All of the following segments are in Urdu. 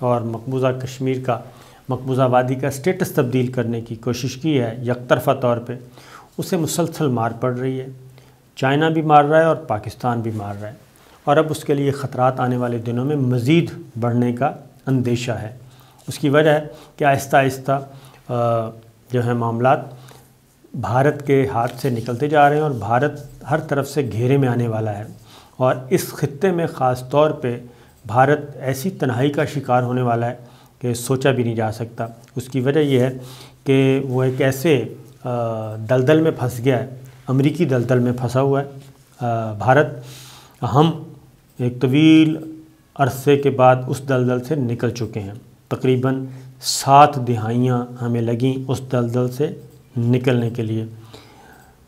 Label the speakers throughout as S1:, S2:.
S1: اور مقبوضہ کشمیر کا، مقبوضہ وادی کا اسٹیٹس تبدیل کرنے کی کوشش کی ہے یک طرفہ طور پہ، اسے مسلسل مار پڑ رہی ہے۔ چائنا بھی مار رہا ہے اور پاکستان بھی مار رہا ہے، اور اب اس کے لیے خطرات آنے والے دنوں میں مزید بڑھنے کا اندیشہ ہے۔ اس کی وجہ ہے کہ آہستہ آہستہ جو ہے معاملات بھارت کے ہاتھ سے نکلتے جا رہے ہیں، اور بھارت ہر طرف سے گھیرے میں آنے والا ہے، اور اس خطے میں خاص طور پہ بھارت ایسی تنہائی کا شکار ہونے والا ہے کہ سوچا بھی نہیں جا سکتا۔ اس کی وجہ یہ ہے کہ وہ ایک ایسے دلدل میں پھنس گیا ہے، امریکی دلدل میں پھنسا ہوا ہے بھارت۔ ہم ایک طویل عرصے کے بعد اس دلدل سے نکل چکے ہیں، تقریباً 7 دہائیاں ہمیں لگیں اس دلدل سے نکلنے کے لیے۔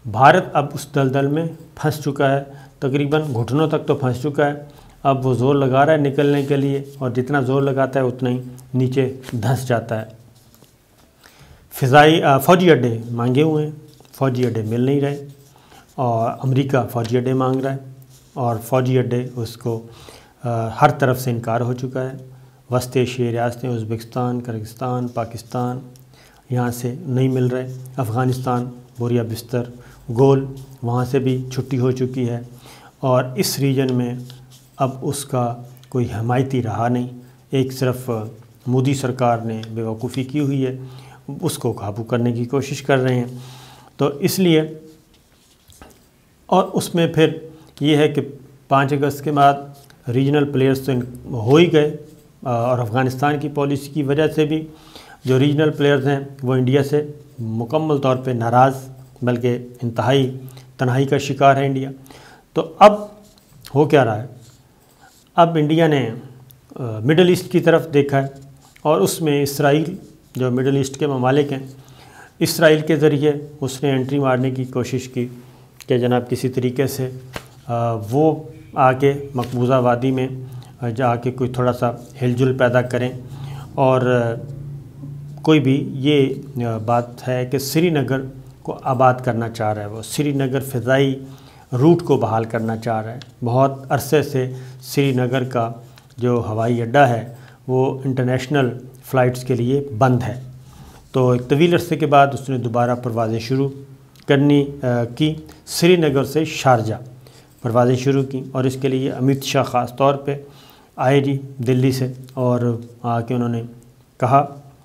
S1: بھارت اب اس دلدل میں پھنس چکا ہے، تقریباً گھٹنوں تک تو پھنس چکا ہے۔ اب وہ زور لگا رہا ہے نکلنے کے لیے، اور جتنا زور لگاتا ہے اتنا ہی نیچے دھنس جاتا ہے۔ فوجی اڈے مانگے ہوئے ہیں، فوجی اڈے مل نہیں رہے، اور امریکہ فوجی اڈے مانگ رہا ہے، اور فوجی اڈے اس کو ہر طرف سے انکار ہو چکا ہے۔ وسط ایشیائی ریاستیں ازبکستان، کرغزستان، پاکستان یہاں سے نہیں مل رہے۔ افغانستان بوریا بستر گول، وہاں سے بھی چھٹی ہو چکی ہے، اور اس ریجن میں اب اس کا کوئی حمایتی رہا نہیں۔ ایک صرف مودی سرکار نے بے وقوفی کی ہوئی ہے، اس کو قابو کرنے کی کوشش کر رہے ہیں۔ تو اس لیے، اور اس میں پھر یہ ہے کہ 5 اگست کے بعد ریجنل پلیئرز تو ہو ہی گئے، اور افغانستان کی پالیسی کی وجہ سے بھی جو ریجنل پلیئرز ہیں وہ انڈیا سے مکمل طور پہ ناراض، بلکہ انتہائی تنہائی کا شکار ہے انڈیا۔ تو اب ہو کیا رہا ہے؟ اب انڈیا نے مڈل ایسٹ کی طرف دیکھا ہے، اور اس میں اسرائیل جو مڈل ایسٹ کے ممالک ہیں، اسرائیل کے ذریعے اس نے انٹری مارنے کی کوشش کی کہ جناب کسی طریقے سے وہ آ کے مقبوضہ وادی میں جا کے کوئی تھوڑا سا ہل جل پیدا کریں، اور کوئی بھی یہ بات ہے کہ سری نگر کو آباد کرنا چاہ رہا ہے، وہ سری نگر فضائی روٹ کو بحال کرنا چاہ رہا ہے۔ بہت عرصے سے سری نگر کا جو ہوائی اڈہ ہے وہ انٹرنیشنل فلائٹس کے لیے بند ہے، تو ایک طویل عرصے کے بعد اس نے دوبارہ پروازیں شروع کی، سری نگر سے شارجہ پروازیں شروع کی، اور اس کے لیے امیت شاہ خاص طور پہ آئے جی دلی سے، اور آ کے انہوں نے کہا،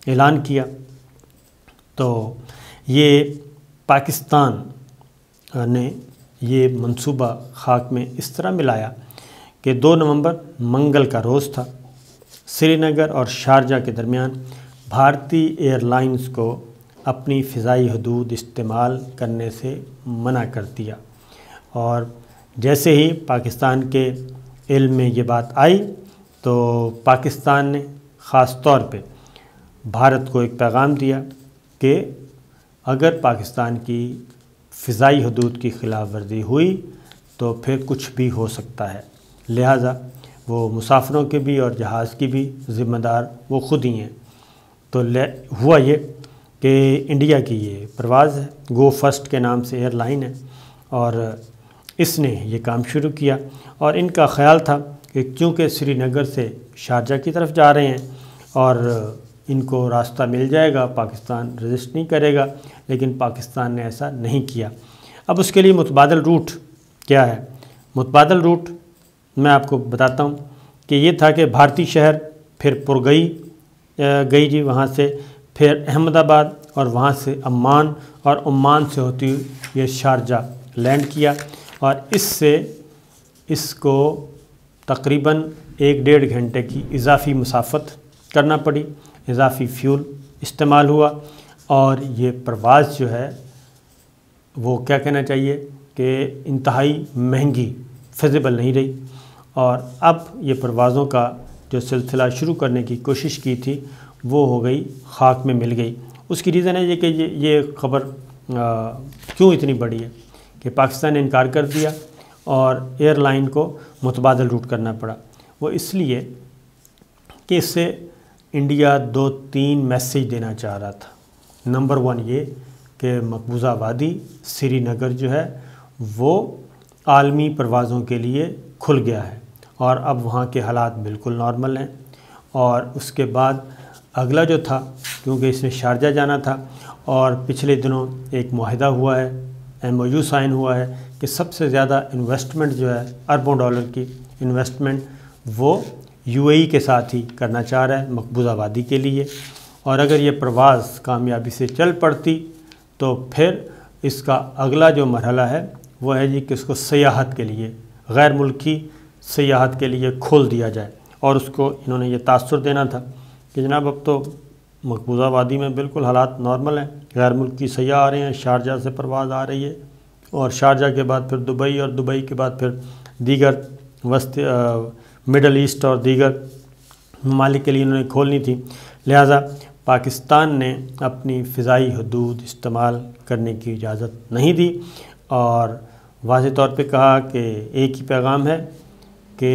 S1: اعلان کیا۔ تو یہ پاکستان نے یہ منصوبہ خاک میں اس طرح ملایا کہ 2 نومبر منگل کا روز تھا، سری نگر اور شارجہ کے درمیان بھارتی ایئر لائنز کو اپنی فضائی حدود استعمال کرنے سے منع کر دیا، اور جیسے ہی پاکستان کے علم میں یہ بات آئی تو پاکستان نے خاص طور پہ بھارت کو ایک پیغام دیا کہ اگر پاکستان کی فضائی حدود کی خلاف ورزی ہوئی تو پھر کچھ بھی ہو سکتا ہے، لہٰذا وہ مسافروں کے بھی اور جہاز کی بھی ذمہ دار وہ خود ہی ہیں۔ تو ہوا یہ کہ انڈیا کی یہ پرواز ہے، گو فرسٹ کے نام سے ایئر لائن ہے، اور اس نے یہ کام شروع کیا، اور ان کا خیال تھا کہ چونکہ سری نگر سے شارجہ کی طرف جا رہے ہیں اور ان کو راستہ مل جائے گا، پاکستان رجسٹ نہیں کرے گا، لیکن پاکستان نے ایسا نہیں کیا۔ اب اس کے لیے متبادل روٹ کیا ہے؟ متبادل روٹ میں آپ کو بتاتا ہوں کہ یہ تھا کہ بھارتی شہر، پھر پرگئی گئی جی وہاں سے، پھر احمد آباد، اور وہاں سے عمان، اور عمان سے ہوتی ہوئی یہ شارجہ لینڈ کیا، اور اس سے اس کو تقریباً 1-1.5 گھنٹے کی اضافی مسافت کرنا پڑی، اضافی فیول استعمال ہوا، اور یہ پرواز جو ہے وہ کیا کہنا چاہیے کہ انتہائی مہنگی، فیزیبل نہیں رہی، اور اب یہ پروازوں کا جو سلسلہ شروع کرنے کی کوشش کی تھی وہ ہو گئی، خاک میں مل گئی۔ اس کی ریزن ہے یہ کہ یہ خبر کیوں اتنی بڑی ہے کہ پاکستان نے انکار کر دیا اور ایئر لائن کو متبادل روٹ کرنا پڑا۔ وہ اس لیے کہ اس سے انڈیا 2-3 میسیج دینا چاہ رہا تھا۔ نمبر 1 یہ کہ مقبوضہ وادی سری نگر جو ہے وہ عالمی پروازوں کے لیے کھل گیا ہے، اور اب وہاں کے حالات بالکل نارمل ہیں، اور اس کے بعد اگلا جو تھا، کیونکہ اس نے شارجہ جانا تھا اور پچھلے دنوں ایک معاہدہ ہوا ہے، MOU سائن ہوا ہے کہ سب سے زیادہ انویسٹمنٹ جو ہے اربوں ڈالر کی انویسٹمنٹ وہ UAE کے ساتھ ہی کرنا چاہ رہا ہے مقبوضہ وادی کے لیے، اور اگر یہ پرواز کامیابی سے چل پڑتی تو پھر اس کا اگلا جو مرحلہ ہے وہ ہے جی کہ اس کو سیاحت کے لیے، غیر ملکی سیاحت کے لیے کھول دیا جائے، اور اس کو انہوں نے یہ تاثر دینا تھا کہ جناب اب تو مقبوضہ وادی میں بالکل حالات نارمل ہیں، غیر ملکی سیاح آ رہے ہیں، شارجہ سے پرواز آ رہی ہے، اور شارجہ کے بعد پھر دبئی، اور دبئی کے بعد پھر دیگر مڈل ایسٹ اور دیگر ممالک کے لیے انہوں نے کھولنی تھی۔ لہٰذا پاکستان نے اپنی فضائی حدود استعمال کرنے کی اجازت نہیں دی، اور واضح طور پہ کہا کہ ایک ہی پیغام ہے کہ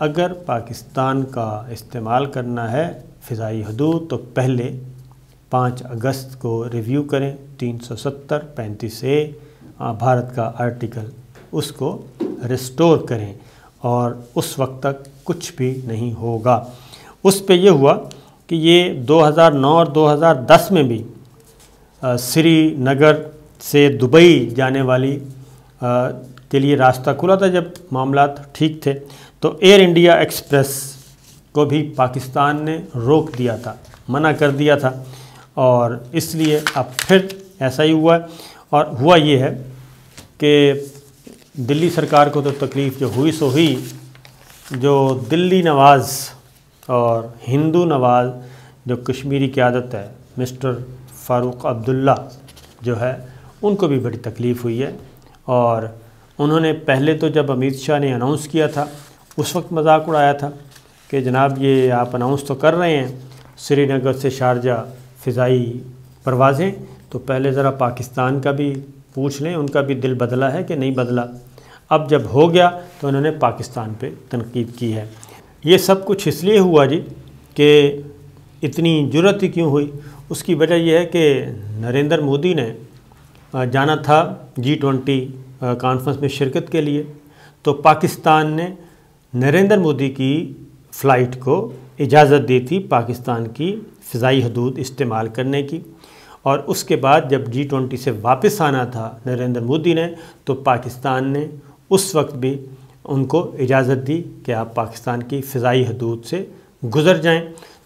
S1: اگر پاکستان کا استعمال کرنا ہے فضائی حدود تو پہلے 5 اگست کو ریویو کریں 370 35A بھارت کا آرٹیکل، اس کو ریسٹور کریں، اور اس وقت تک کچھ بھی نہیں ہوگا۔ اس پہ یہ ہوا کہ یہ 2009 اور 2010 میں بھی سری نگر سے دبئی جانے والی کے لیے راستہ کھلا تھا جب معاملات ٹھیک تھے، تو ایئر انڈیا ایکسپریس کو بھی پاکستان نے روک دیا تھا، منع کر دیا تھا، اور اس لیے اب پھر ایسا ہی ہوا ہے۔ اور ہوا یہ ہے کہ دلی سرکار کو تو تکلیف جو ہوئی سو ہوئی، جو دلی نواز اور ہندو نواز جو کشمیری قیادت ہے، مسٹر فاروق عبداللہ جو ہے، ان کو بھی بڑی تکلیف ہوئی ہے، اور انہوں نے پہلے تو جب امت شاہ نے اناؤنس کیا تھا اس وقت مذاق اڑایا تھا کہ جناب یہ آپ اناؤنس تو کر رہے ہیں سری نگر سے شارجہ فضائی پروازیں، تو پہلے ذرا پاکستان کا بھی پوچھ لیں، ان کا بھی دل بدلا ہے کہ نہیں بدلا۔ اب جب ہو گیا تو انہوں نے پاکستان پہ تنقید کی ہے۔ یہ سب کچھ اس لیے ہوا جی کہ اتنی جرأت ہی کیوں ہوئی؟ اس کی وجہ یہ ہے کہ نریندر مودی نے جانا تھا G20 کانفرنس میں شرکت کے لیے، تو پاکستان نے نریندر مودی کی فلائٹ کو اجازت دی تھی پاکستان کی فضائی حدود استعمال کرنے کی، اور اس کے بعد جب G20 سے واپس آنا تھا نریندر مودی نے، تو پاکستان نے اس وقت بھی ان کو اجازت دی کہ آپ پاکستان کی فضائی حدود سے گزر جائیں۔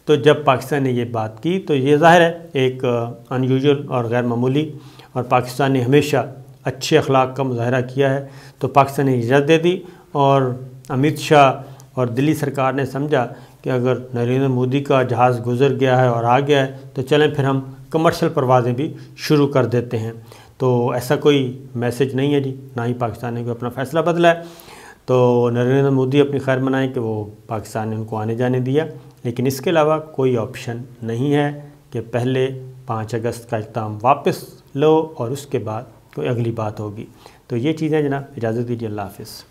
S1: تو جب پاکستان نے یہ بات کی تو یہ ظاہر ہے ایک انیوژل اور غیر معمولی، اور پاکستان نے ہمیشہ اچھے اخلاق کا مظاہرہ کیا ہے، تو پاکستان نے اجازت دے دی، اور امت شاہ اور دلی سرکار نے سمجھا کہ اگر نریندر مودی کا جہاز گزر گیا ہے اور آ گیا ہے تو چلیں پھر ہم کمرشل پروازیں بھی شروع کر دیتے ہیں۔ تو ایسا کوئی میسج نہیں ہے جی، نہ ہی پاکستان نے کوئی اپنا فیصلہ بدلا ہے۔ تو نریندر مودی اپنی خیر منائیں کہ وہ پاکستان نے ان کو آنے جانے دیا، لیکن اس کے علاوہ کوئی آپشن نہیں ہے کہ پہلے 5 اگست کا اقدام واپس لو اور اس کے بعد کوئی اگلی بات ہوگی۔ تو یہ چیزیں جناب، اجازت دیجیے، اللہ حافظ۔